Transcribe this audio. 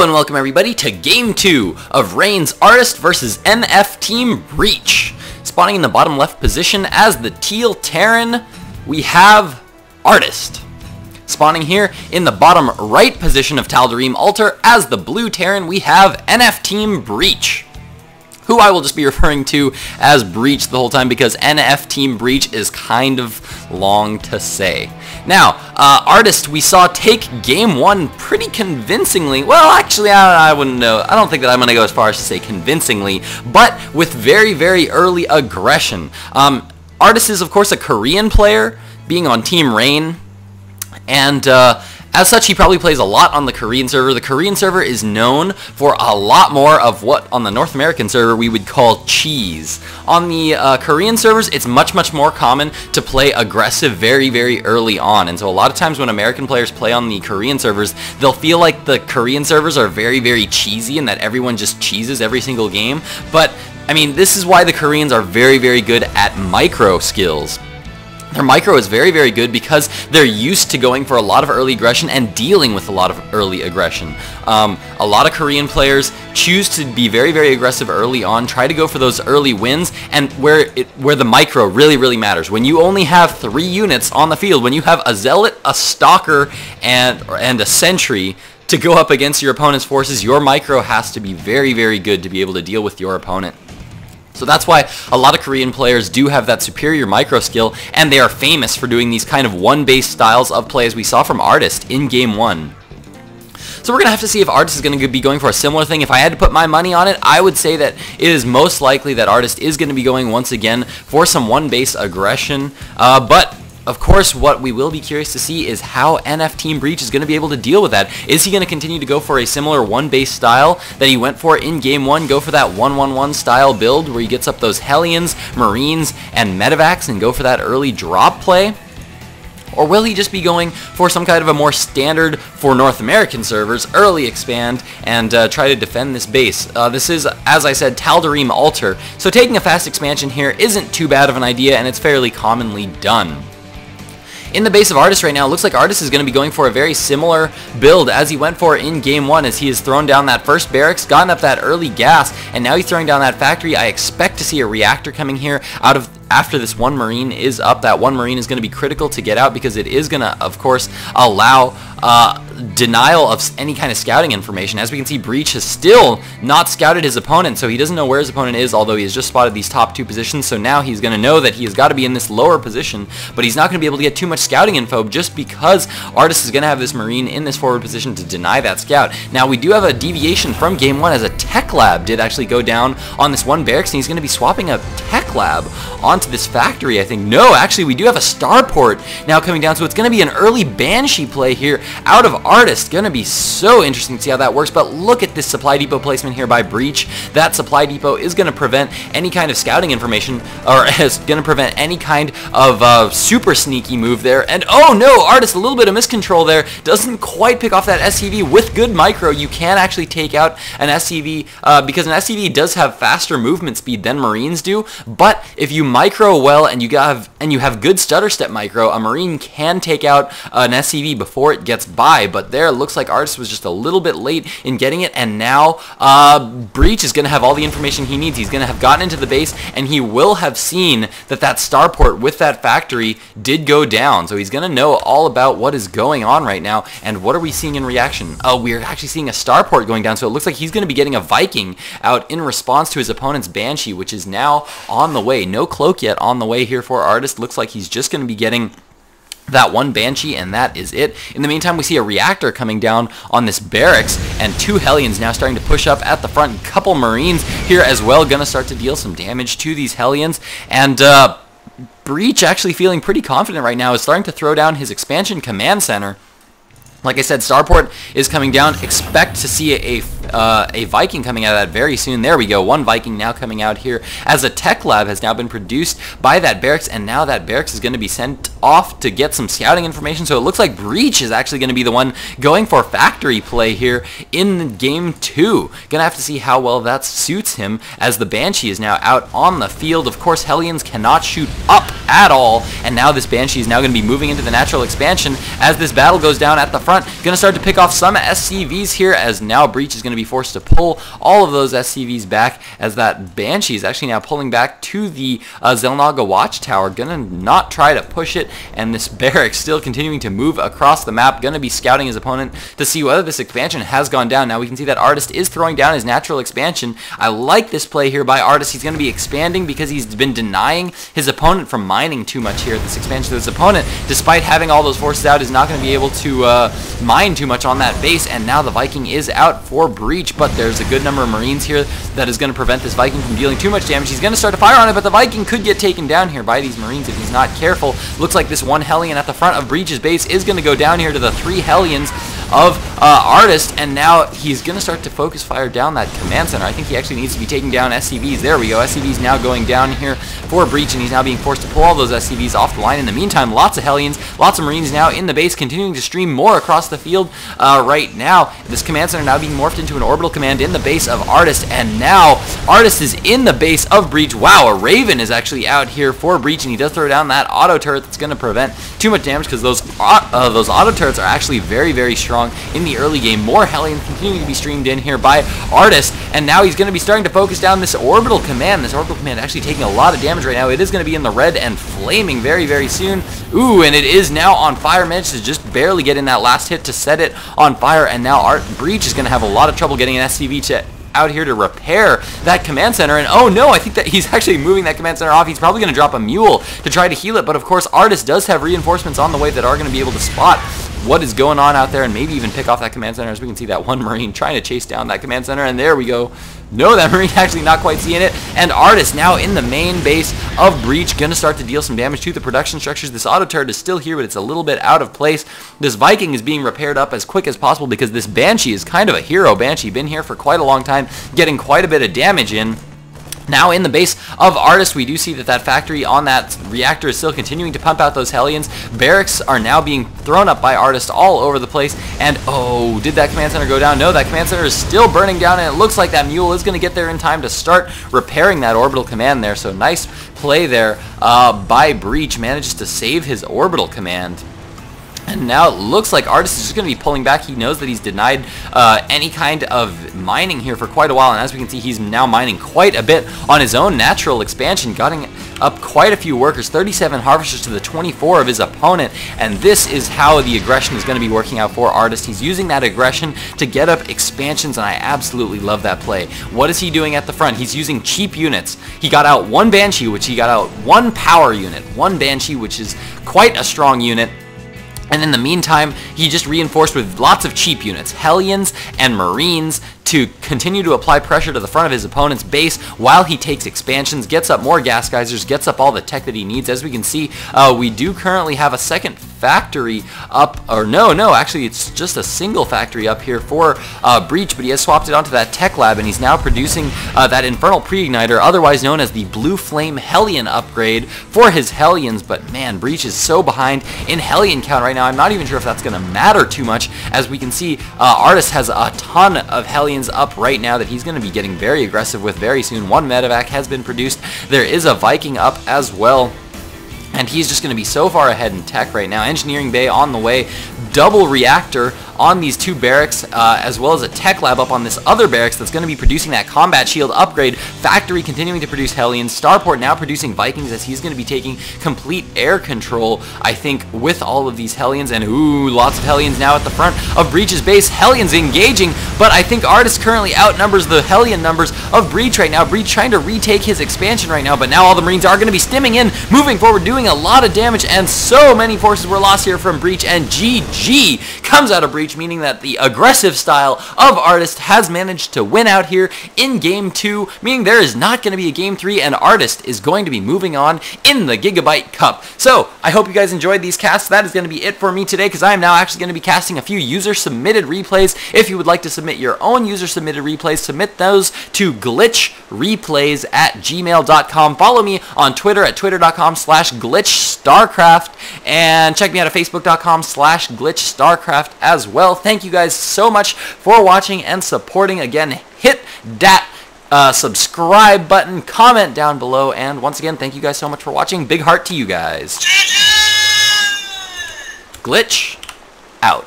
Hello and welcome everybody to Game 2 of Reign's Artist vs NF Team Breach. Spawning in the bottom left position as the Teal Terran, we have Artist. Spawning here in the bottom right position of Tal'Darim Altar as the Blue Terran, we have NF Team Breach, who I will just be referring to as Breach the whole time because NF Team Breach is kind of long to say. Now, Artist we saw take Game 1 pretty convincingly. Well, actually, I wouldn't know. I don't think that I'm going to go as far as to say convincingly, but with very, very early aggression. Artist is, of course, a Korean player, being on Team Reign, and as such, he probably plays a lot on the Korean server. The Korean server is known for a lot more of what on the North American server we would call cheese. On the Korean servers, it's much more common to play aggressive very, very early on. And so a lot of times when American players play on the Korean servers, they'll feel like the Korean servers are very, very cheesy and that everyone just cheeses every single game. But, I mean, this is why the Koreans are very, very good at micro skills. Their micro is very, very good because they're used to going for a lot of early aggression and dealing with a lot of early aggression. A lot of Korean players choose to be very, very aggressive early on, try to go for those early wins, and where the micro really, really matters. When you only have 3 units on the field, when you have a Zealot, a Stalker, and a Sentry to go up against your opponent's forces, your micro has to be very, very good to be able to deal with your opponent. So that's why a lot of Korean players do have that superior micro skill, and they are famous for doing these kind of one-base styles of play as we saw from Artist in Game 1. So we're going to have to see if Artist is going to be going for a similar thing. If I had to put my money on it, I would say that it is most likely that Artist is going to be going once again for some one-base aggression, but of course, what we will be curious to see is how NF Team Breach is going to be able to deal with that. Is he going to continue to go for a similar one-base style that he went for in Game 1, go for that 1-1-1 style build where he gets up those Hellions, Marines, and Medivacs and go for that early drop play? Or will he just be going for some kind of a more standard for North American servers, early expand, and try to defend this base? This is, as I said, Tal'Darim Altar, so taking a fast expansion here isn't too bad of an idea, and it's fairly commonly done. In the base of Artist right now, it looks like Artist is going to be going for a very similar build as he went for in Game 1, as he has thrown down that first barracks, gotten up that early gas, and now he's throwing down that factory. I expect to see a reactor coming here after this one Marine is up. That one Marine is going to be critical to get out because it is going to, of course, allow denial of any kind of scouting information. As we can see, Breach has still not scouted his opponent, so he doesn't know where his opponent is, although he has just spotted these top 2 positions, so now he's going to know that he has got to be in this lower position, but he's not going to be able to get too much scouting info just because Artist is going to have this Marine in this forward position to deny that scout. Now, we do have a deviation from Game 1 as a Tech Lab did actually go down on this one barracks, and he's going to be swapping a Tech Lab onto this factory, I think. No, actually, we do have a Starport now coming down, so it's going to be an early Banshee play here out of Artist. Going to be so interesting to see how that works, but look at this supply depot placement here by Breach. That supply depot is going to prevent any kind of scouting information, or is going to prevent any kind of super sneaky move there, and oh no, Artist, a little bit of miscontrol there, doesn't quite pick off that SCV. With good micro, you can actually take out an SCV, because an SCV does have faster movement speed than Marines do, but if you micro well and you have good stutter step micro, a Marine can take out an SCV before it gets by. But there, it looks like Artist was just a little bit late in getting it, and now Breach is going to have all the information he needs. He's going to have gotten into the base, and he will have seen that that Starport with that factory did go down, so he's going to know all about what is going on right now. And what are we seeing in reaction? Oh, we're actually seeing a Starport going down, so it looks like he's going to be getting a Viking out in response to his opponent's Banshee, which is now on the way. No cloak yet on the way here for Artist. Looks like he's just going to be getting that one Banshee, and that is it. In the meantime, we see a reactor coming down on this barracks, and 2 Hellions now starting to push up at the front. Couple Marines here as well, gonna start to deal some damage to these Hellions, and Breach actually feeling pretty confident right now, is starting to throw down his expansion command center. Like I said, Starport is coming down. Expect to see a Viking coming out of that very soon. There we go, one Viking now coming out here as a tech lab has now been produced by that barracks, and now that barracks is going to be sent off to get some scouting information. So it looks like Breach is actually going to be the one going for factory play here in game 2. Gonna have to see how well that suits him, as the Banshee is now out on the field. Of course, Hellions cannot shoot up at all, and now this Banshee is now going to be moving into the natural expansion as this battle goes down at the front. Going to start to pick off some SCVs here, as now Breach is going to be forced to pull all of those SCVs back, as that Banshee is actually now pulling back to the Xel'Naga Watchtower. Gonna not try to push it, and this barracks still continuing to move across the map. Gonna be scouting his opponent to see whether this expansion has gone down. Now we can see that Artist is throwing down his natural expansion. I like this play here by Artist. He's going to be expanding because he's been denying his opponent from mining too much here at this expansion. So his opponent, despite having all those forces out, is not going to be able to mine too much on that base, and now the Viking is out for Breach, but there's a good number of Marines here that is going to prevent this Viking from dealing too much damage. He's going to start to fire on it, but the Viking could get taken down here by these Marines if he's not careful. Looks like this one Hellion at the front of Breach's base is going to go down here to the 3 Hellions of Artist, and now he's going to start to focus fire down that command center. I think he actually needs to be taking down SCVs. There we go. SCVs now going down here for Breach, and he's now being forced to pull all those SCVs off the line. In the meantime, lots of Hellions, lots of Marines now in the base, continuing to stream more across the field right now. This command center now being morphed into an orbital command in the base of Artist, and now Artist is in the base of Breach. Wow, a Raven is actually out here for Breach, and he does throw down that auto turret that's going to prevent too much damage, because those auto turrets are actually very, very strong in the early game. More Hellions continuing to be streamed in here by Artist, and now he's going to be starting to focus down this orbital command. This orbital command actually taking a lot of damage right now. It is going to be in the red and flaming very, very soon. Ooh, and it is now on fire. Managed to just barely get in that last hit to set it on fire, and now Breach is going to have a lot of trouble getting an SCV to out here to repair that command center. And oh no, I think that he's actually moving that command center off. He's probably going to drop a mule to try to heal it, but of course Artist does have reinforcements on the way that are going to be able to spot what is going on out there and maybe even pick off that command center, as we can see that one Marine trying to chase down that command center, and there we go. No, that Marine actually not quite seeing it, and Artist now in the main base of Breach, gonna start to deal some damage to the production structures. This auto turret is still here, but it's a little bit out of place. This Viking is being repaired up as quick as possible because this Banshee is kind of a hero. Banshee been here for quite a long time, getting quite a bit of damage in. Now in the base of Artist, we do see that that factory on that reactor is still continuing to pump out those Hellions. Barracks are now being thrown up by Artist all over the place, and oh, did that command center go down? No, that command center is still burning down, and it looks like that mule is going to get there in time to start repairing that orbital command there. So nice play there by Breach, manages to save his orbital command. And now it looks like Artist is just going to be pulling back. He knows that he's denied any kind of mining here for quite a while, and as we can see, he's now mining quite a bit on his own natural expansion, getting up quite a few workers, 37 harvesters to the 24 of his opponent, and this is how the aggression is going to be working out for Artist. He's using that aggression to get up expansions, and I absolutely love that play. What is he doing at the front? He's using cheap units. He got out one Banshee, which he got out one power unit, one Banshee, which is quite a strong unit. And in the meantime, he just reinforced with lots of cheap units, Hellions and Marines, to continue to apply pressure to the front of his opponent's base while he takes expansions, gets up more gas geysers, gets up all the tech that he needs. As we can see, we do currently have a second factory up, or no, actually it's just a single factory up here for Breach, but he has swapped it onto that tech lab, and he's now producing that Infernal Pre-Igniter, otherwise known as the Blue Flame Hellion upgrade for his Hellions. But man, Breach is so behind in Hellion count right now, I'm not even sure if that's going to matter too much. As we can see, Artist has a ton of Hellions up right now that he's going to be getting very aggressive with very soon. One medevac has been produced. There is a Viking up as well, and he's just going to be so far ahead in tech right now. Engineering bay on the way, double reactor on these two barracks, as well as a tech lab up on this other barracks that's going to be producing that combat shield upgrade. Factory continuing to produce Hellions. Starport now producing Vikings, as he's going to be taking complete air control, I think, with all of these Hellions. And ooh, lots of Hellions now at the front of Breach's base. Hellions engaging, but I think Artist currently outnumbers the Hellion numbers of Breach right now. Breach trying to retake his expansion right now, but now all the Marines are going to be stimming in, moving forward, doing a lot of damage, and so many forces were lost here from Breach, and GG comes out of Breach Reach, meaning that the aggressive style of Artist has managed to win out here in Game 2, meaning there is not going to be a Game 3, and Artist is going to be moving on in the Gigabyte Cup. So, I hope you guys enjoyed these casts. That is going to be it for me today, because I am now actually going to be casting a few user-submitted replays. If you would like to submit your own user-submitted replays, submit those to glitchreplays@gmail.com. Follow me on Twitter at twitter.com/glitchstarcraft, and check me out at facebook.com/glitchstarcraft as well. Thank you guys so much for watching and supporting. Again, hit that subscribe button, comment down below, and once again, thank you guys so much for watching. Big heart to you guys. Glitch out.